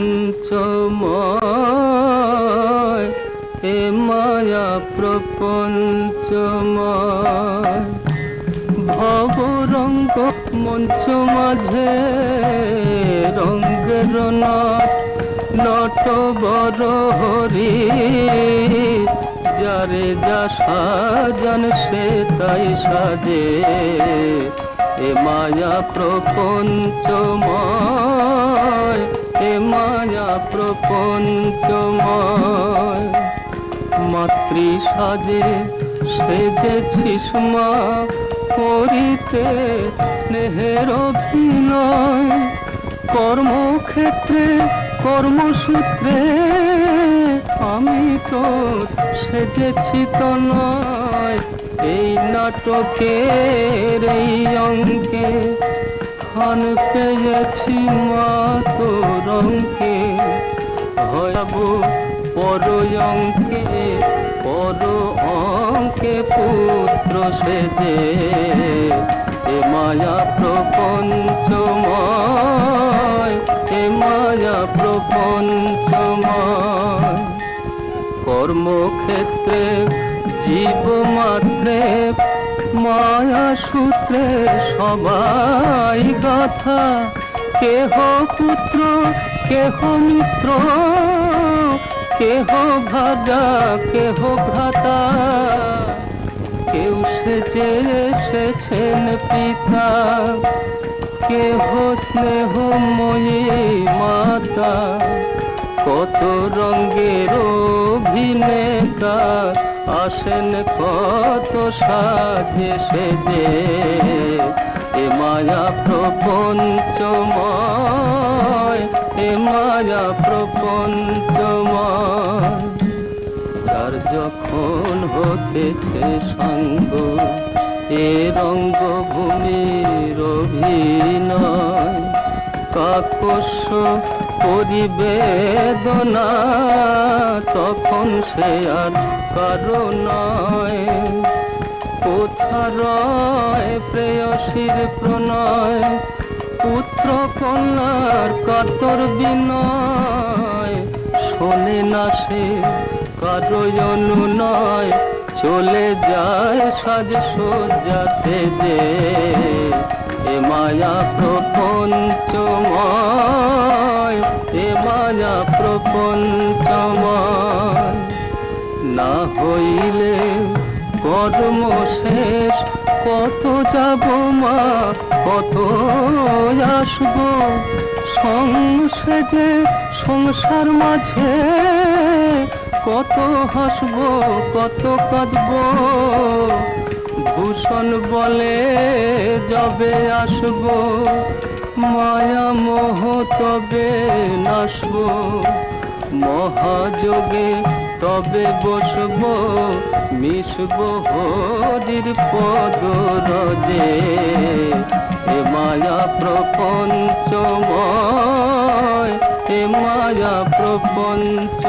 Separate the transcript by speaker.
Speaker 1: পঞ্চময় এ মায়া প্রপঞ্চময় ভবরঙ্গ মঞ্চ মাঝে রঙ্গের নট নটবর হরি যারে যা সাজান সে তাই সাজে এ মায়া প্রপঞ্চময় এ মায়া প্রপঞ্চময় মাতৃ সাজে সেজেছিস মা করিতে স্নেহের অভিনয় কর্মক্ষেত্রে কর্মসূত্রে আমি তো সেজেছি তো নয় এই নাটকের এই অঙ্কে স্থান পেয়েছি মা তোর অঙ্কে হয়াব পর অঙ্কে পর অঙ্কে পুত্র সেজে এ মায়া প্রপঞ্চময় এ মায়া প্রপঞ্চময় কর্মক্ষেত্রে জীব মাত্রে মায়া সূত্রে সবাই গাথা কেহ পুত্র কেহ মিত্র কেহ ভাজা কেহ ভ্রাতা কেউ সেজে এসেছেন পিতা কেহ স্নেহময়ী মাতা কত রঙের অভিনেতা আসেন কত সাজে সেজে এ মায়া প্রপঞ্চময় এ মায়া প্রপঞ্চময় যার যখন হতেছে সঙ্গ এ রঙ্গভূমির অভিনয় কাকস্য পরিবেদনা তখন সে আর কারো নয় কোথা রয় প্রেয়সীর প্রণয় পুত্র কন্যার কাতর বিনয় শোনে না সে কারো অনুনয় চলে যায় সাজ সজ্জাতে যে এ মায়া প্রপঞ্চময় এ মায়া প্রপঞ্চময় না হইলে কর্ম শেষ কত যাব মা কত আসব সংসেজে সংসার মাঝে কত হাসব কত কাঁদব ভূষণ বলে যবে আসব মায়া মোহ তবে নাসব মহাযোগে তবে বসব মিশব হরির পদ রজে এ মায়া প্রপঞ্চময় এ মায়া প্রপঞ্চ